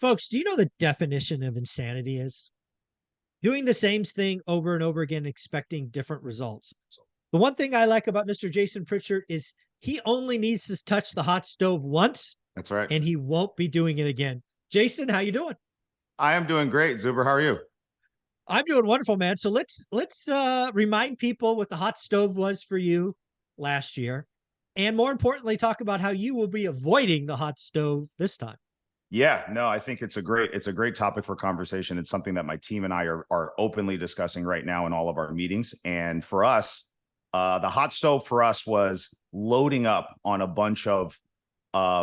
Folks, do you know the definition of insanity is? Doing the same thing over and over again, expecting different results. The one thing I like about Mr. Jason Pritchard is he only needs to touch the hot stove once That's right. and he won't be doing it again. Jason, how you doing? I am doing great. Zuber, how are you? I'm doing wonderful, man. So let's remind people what the hot stove was for you last year. And more importantly, talk about how you will be avoiding the hot stove this time. Yeah, no, I think it's a great topic for conversation. It's something that my team and I are openly discussing right now in all of our meetings. And for us, the hot stove for us was loading up on a bunch of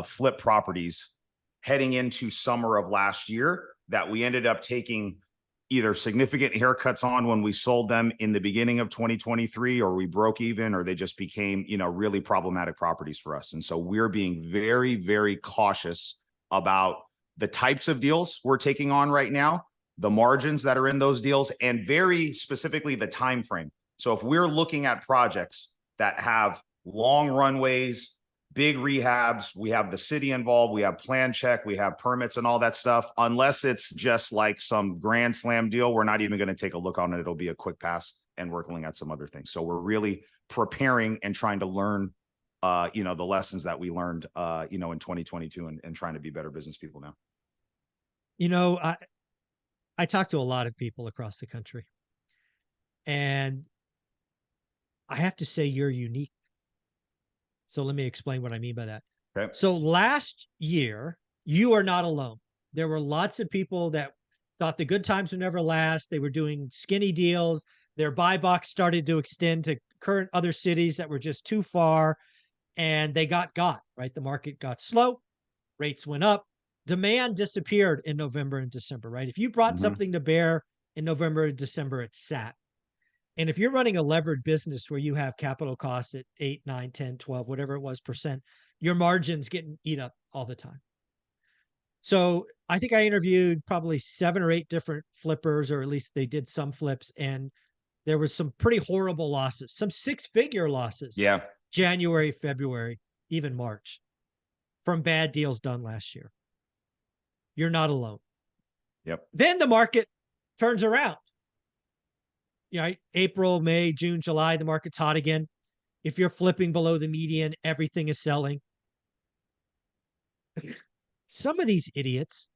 flip properties heading into summer of last year that we ended up taking either significant haircuts on when we sold them in the beginning of 2023, or we broke even, or they just became, really problematic properties for us. And so we're being very, very cautious about the types of deals we're taking on right now, the margins that are in those deals, and very specifically the time frame. So if we're looking at projects that have long runways, big rehabs, we have the city involved, we have plan check, we have permits and all that stuff, unless it's just like some grand slam deal, we're not even going to take a look on it. It'll be a quick pass, and we're looking at some other things. So we're really preparing and trying to learn the lessons that we learned, in 2022, and trying to be better business people now. I talk to a lot of people across the country, and I have to say you're unique. So let me explain what I mean by that. Okay. So last year, you are not alone. There were lots of people that thought the good times would never last. They were doing skinny deals. Their buy box started to extend to current other cities that were just too far. And they got, right? The market got slow. Rates went up. Demand disappeared in November and December, right? If you brought something to bear in November and December, it sat. And if you're running a levered business where you have capital costs at 8, 9, 10, 12, whatever it was percent, your margin's getting eat up all the time. So I think I interviewed probably 7 or 8 different flippers, or at least they did some flips, and there was some pretty horrible losses, some 6-figure losses. Yeah. January, February, even March, from bad deals done last year. You're not alone. Yep. Then the market turns around. April, May, June, July, the market's hot again. If you're flipping below the median, everything is selling. Some of these idiots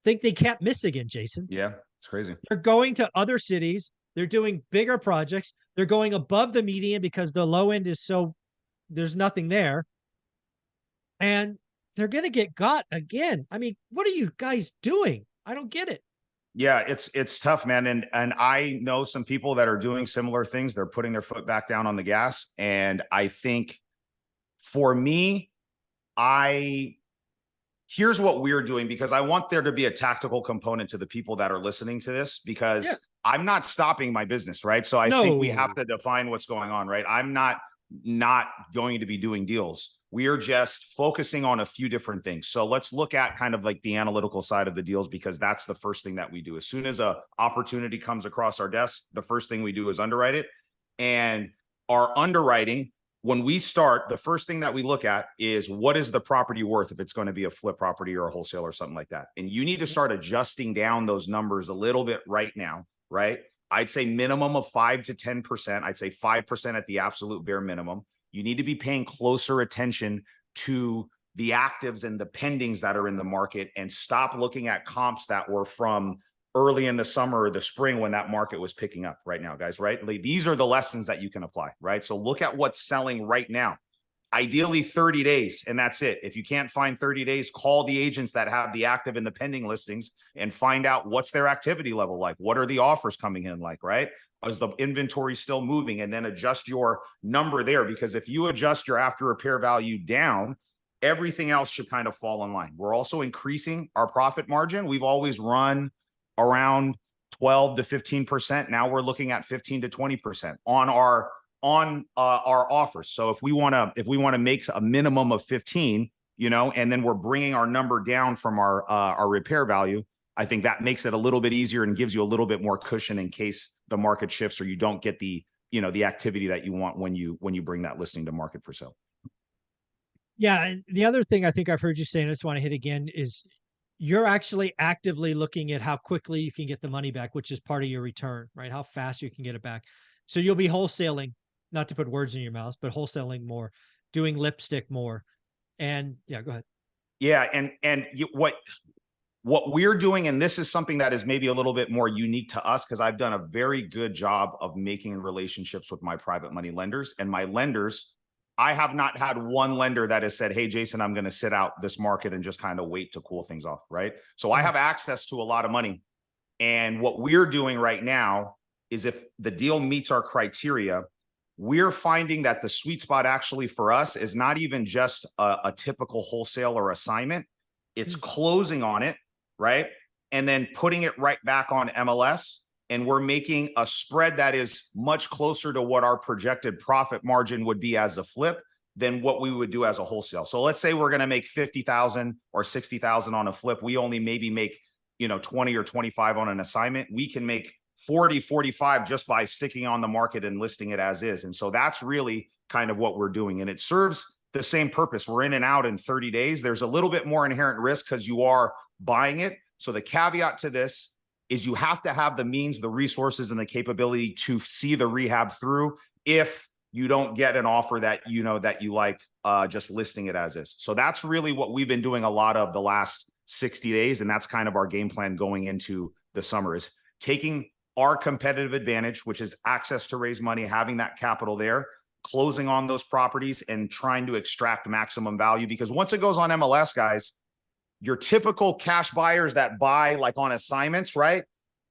think they can't miss again, Jason. Yeah, it's crazy. They're going to other cities. They're doing bigger projects. They're going above the median because the low end is there's nothing there. And they're going to get got again. I mean, what are you guys doing? I don't get it. Yeah, it's tough, man. And I know some people that are doing similar things. They're putting their foot back down on the gas. And I think for me, here's what we're doing, because I want there to be a tactical component to the people that are listening to this, because I'm not stopping my business, right? So I think we have to define what's going on, right? I'm not going to be doing deals. We are just focusing on a few different things. So let's look at kind of like the analytical side of the deals, because that's the first thing that we do. As soon as a opportunity comes across our desk, the first thing we do is underwrite it. And our underwriting, when we start, the first thing that we look at is what is the property worth if it's going to be a flip property or a wholesale or something like that. And you need to start adjusting down those numbers a little bit right now, right? I'd say minimum of 5 to 10%. I'd say 5% at the absolute bare minimum. You need to be paying closer attention to the actives and the pendings that are in the market, and stop looking at comps that were from early in the summer or the spring when that market was picking up right now, guys, right? These are the lessons that you can apply, right? So look at what's selling right now. Ideally 30 days, and that's it. If you can't find 30 days, call the agents that have the active and the pending listings and find out what's their activity level like. What are the offers coming in like, right? Is the inventory still moving? And then adjust your number there, because if you adjust your after repair value down, everything else should kind of fall in line. We're also increasing our profit margin. We've always run around 12 to 15%. Now we're looking at 15 to 20% on our offers. So if we want to make a minimum of 15, and then we're bringing our number down from our repair value, I think that makes it a little bit easier and gives you a little bit more cushion in case the market shifts or you don't get the activity that you want when you bring that listing to market for sale. Yeah. And the other thing I think I've heard you say, and I just want to hit again, is you're actually actively looking at how quickly you can get the money back, which is part of your return, right? How fast you can get it back. So you'll be wholesaling, not to put words in your mouth, but wholesaling more, doing lipstick more. And yeah, go ahead. Yeah. What we're doing, and this is something that is maybe a little bit more unique to us, because I've done a very good job of making relationships with my private money lenders. And my lenders, I have not had one lender that has said, hey, Jason, I'm going to sit out this market and just kind of wait to cool things off, right? So I have access to a lot of money. And what we're doing right now is, if the deal meets our criteria, we're finding that the sweet spot actually for us is not even just a typical wholesale or assignment. It's closing on it, right? And then putting it right back on MLS. And we're making a spread that is much closer to what our projected profit margin would be as a flip than what we would do as a wholesale. So let's say we're going to make 50,000 or 60,000 on a flip. We only maybe make, 20 or 25 on an assignment. We can make 40, 45 just by sticking on the market and listing it as is. And so that's really kind of what we're doing. And it serves the same purpose. We're in and out in 30 days. There's a little bit more inherent risk because you are buying it. So the caveat to this is you have to have the means, the resources, and the capability to see the rehab through if you don't get an offer that that you like, just listing it as is. So that's really what we've been doing a lot of the last 60 days. And that's kind of our game plan going into the summer, is taking our competitive advantage, which is access to raise money, having that capital there, closing on those properties and trying to extract maximum value. Because once it goes on MLS, guys, your typical cash buyers that buy like on assignments, right?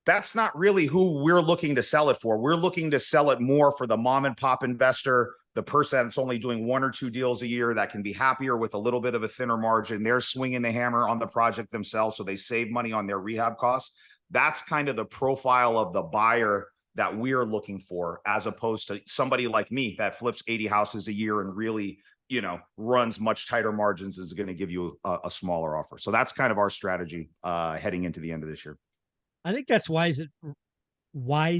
That's not really who we're looking to sell it for. We're looking to sell it more for the mom and pop investor, the person that's only doing 1 or 2 deals a year that can be happier with a little bit of a thinner margin. They're swinging the hammer on the project themselves, so they save money on their rehab costs. That's kind of the profile of the buyer that we're looking for, as opposed to somebody like me that flips 80 houses a year and really, runs much tighter margins, is going to give you a smaller offer. So that's kind of our strategy heading into the end of this year. I think that's wise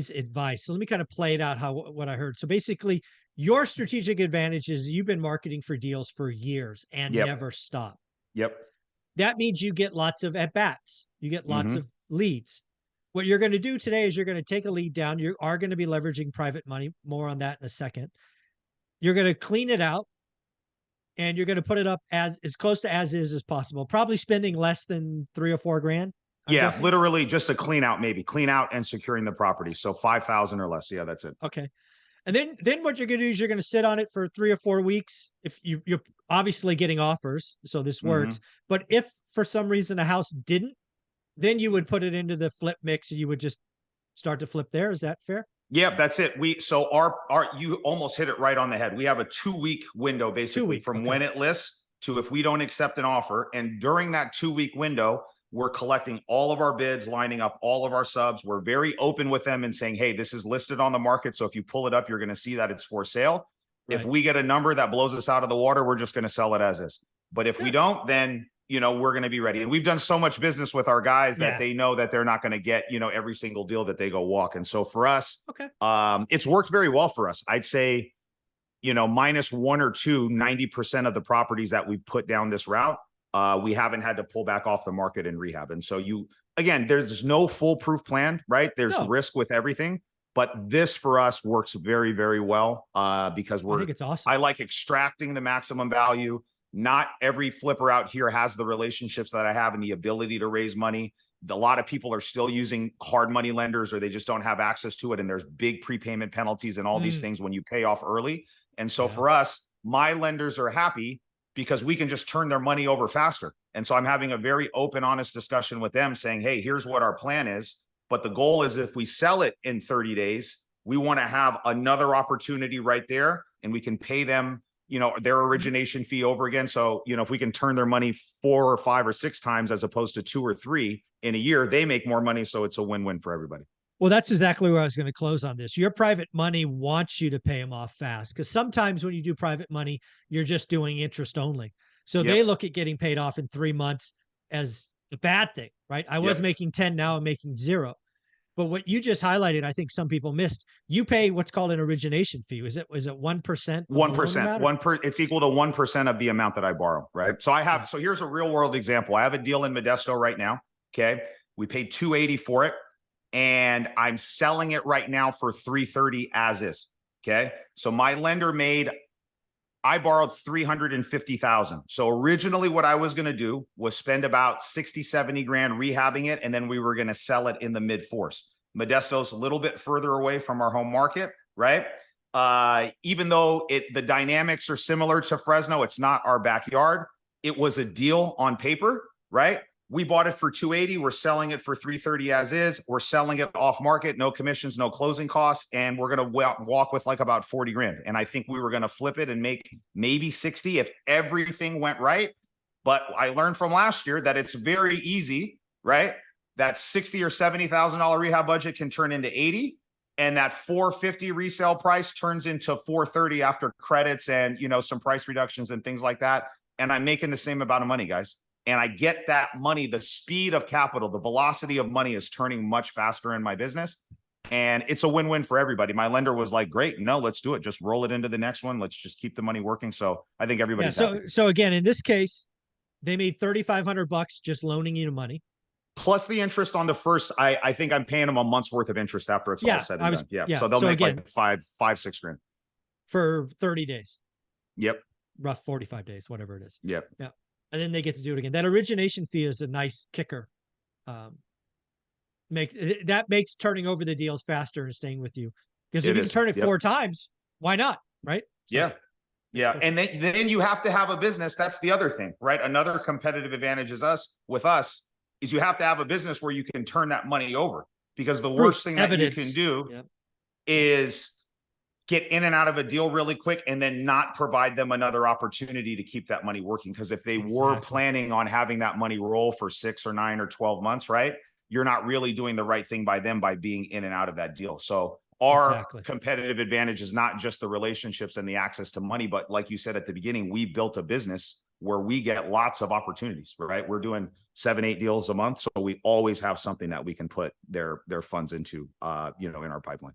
advice. So let me kind of play it out what I heard. So basically, your strategic advantage is you've been marketing for deals for years and never stop. Yep. That means you get lots of at bats. You get lots of leads. What you're going to do today is you're going to take a lead down. You are going to be leveraging private money. More on that in a second. You're going to clean it out, and you're going to put it up as close to as is as possible. Probably spending less than 3 or 4 grand. I'm guessing. Literally just a clean out, maybe clean out and securing the property. So 5,000 or less. Yeah, that's it. Okay. And then what you're going to do is you're going to sit on it for 3 or 4 weeks. If you're obviously getting offers, so this works. But if for some reason a house didn't, then you would put it into the flip mix and you would just start to flip there. Is that fair? Yeah, that's it. So you almost hit it right on the head. We have a 2-week window basically from when it lists to if we don't accept an offer. And during that 2-week window, we're collecting all of our bids, lining up all of our subs. We're very open with them and saying, hey, this is listed on the market. So if you pull it up, you're going to see that it's for sale. Right. If we get a number that blows us out of the water, we're just going to sell it as is. But if we don't, then we're going to be ready. And we've done so much business with our guys that they know that they're not going to get, every single deal that they go walk. And so for us, it's worked very well for us. I'd say, minus 1 or 2, 90% of the properties that we've put down this route, we haven't had to pull back off the market and rehab. And so there's no foolproof plan, right? There's risk with everything. But this for us works very, very well because I think it's awesome. I like extracting the maximum value. Not every flipper out here has the relationships that I have and the ability to raise money. A lot of people are still using hard money lenders, or they just don't have access to it. And there's big prepayment penalties and all these things when you pay off early. And so for us, my lenders are happy because we can just turn their money over faster. And so I'm having a very open, honest discussion with them saying, hey, here's what our plan is. But the goal is if we sell it in 30 days, we want to have another opportunity right there, and we can pay them their origination fee over again. So, if we can turn their money 4 or 5 or 6 times as opposed to 2 or 3 in a year, they make more money. So it's a win-win for everybody. Well, that's exactly where I was going to close on this. Your private money wants you to pay them off fast, because sometimes when you do private money, you're just doing interest only. So they look at getting paid off in 3 months as a bad thing, right? I was making 10, now I'm making 0. But what you just highlighted, I think some people missed. You pay what's called an origination fee. Is it 1%? 1%. It's equal to 1% of the amount that I borrow, right? So I have, so here's a real world example. I have a deal in Modesto right now. Okay. We paid $280 for it, and I'm selling it right now for $330 as is. Okay. So my lender I borrowed $350,000. So originally what I was going to do was spend about 60, 70 grand rehabbing it. And then we were going to sell it in the mid fours. Modesto's a little bit further away from our home market, right? Even though the dynamics are similar to Fresno, it's not our backyard. It was a deal on paper, right? We bought it for $280. We're selling it for $330 as is. We're selling it off market, no commissions, no closing costs. And we're going to walk with like about 40 grand. And I think we were going to flip it and make maybe 60 if everything went right. But I learned from last year that it's very easy, right? That $60,000 or $70,000 rehab budget can turn into 80. And that $450 resale price turns into $430 after credits and, you know, some price reductions and things like that. And I'm making the same amount of money, guys. And I get that money, the speed of capital, the velocity of money is turning much faster in my business. And it's a win-win for everybody. My lender was like, great, no, let's do it. Just roll it into the next one. Let's just keep the money working. So I think everybody's happy. So again, in this case, they made $3,500 just loaning you the money. Plus the interest on the first, I think I'm paying them a month's worth of interest after it's all said and done. Yeah. So they'll make like five, 6 grand. For 30 days. Yep. Rough 45 days, whatever it is. Yep. Yeah. And then they get to do it again. That origination fee is a nice kicker. Makes turning over the deals faster and staying with you. Because if you can turn it 4 times, why not? Right? So, yeah. Yeah. And then you have to have a business. That's the other thing, right? Another competitive advantage is with us is you have to have a business where you can turn that money over, because the worst thing that you can do is get in and out of a deal really quick and then not provide them another opportunity to keep that money working. Because if they were planning on having that money roll for 6 or 9 or 12 months, right, you're not really doing the right thing by them by being in and out of that deal. So our competitive advantage is not just the relationships and the access to money, but like you said at the beginning, we built a business where we get lots of opportunities, right? We're doing 7, 8 deals a month. So we always have something that we can put their funds into, you know, in our pipeline.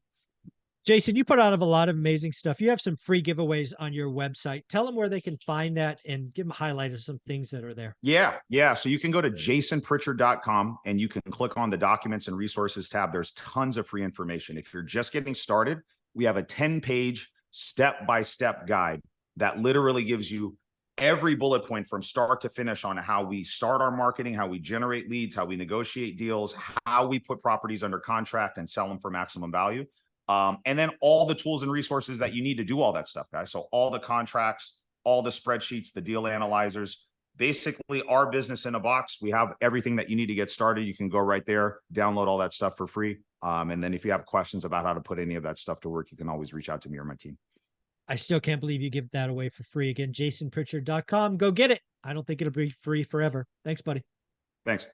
Jason, you put out a lot of amazing stuff. You have some free giveaways on your website. Tell them where they can find that and give them a highlight of some things that are there. Yeah. So you can go to jasonpritchard.com and you can click on the documents and resources tab. There's tons of free information. If you're just getting started, we have a 10-page step-by-step guide that literally gives you every bullet point from start to finish on how we start our marketing, how we generate leads, how we negotiate deals, how we put properties under contract and sell them for maximum value. And then all the tools and resources that you need to do all that stuff, guys. So all the contracts, all the spreadsheets, the deal analyzers, basically our business in a box. We have everything that you need to get started. You can go right there, download all that stuff for free. And then if you have questions about how to put any of that stuff to work, you can always reach out to me or my team. I still can't believe you give that away for free. Again, jasonpritchard.com. Go get it. I don't think it'll be free forever. Thanks, buddy. Thanks.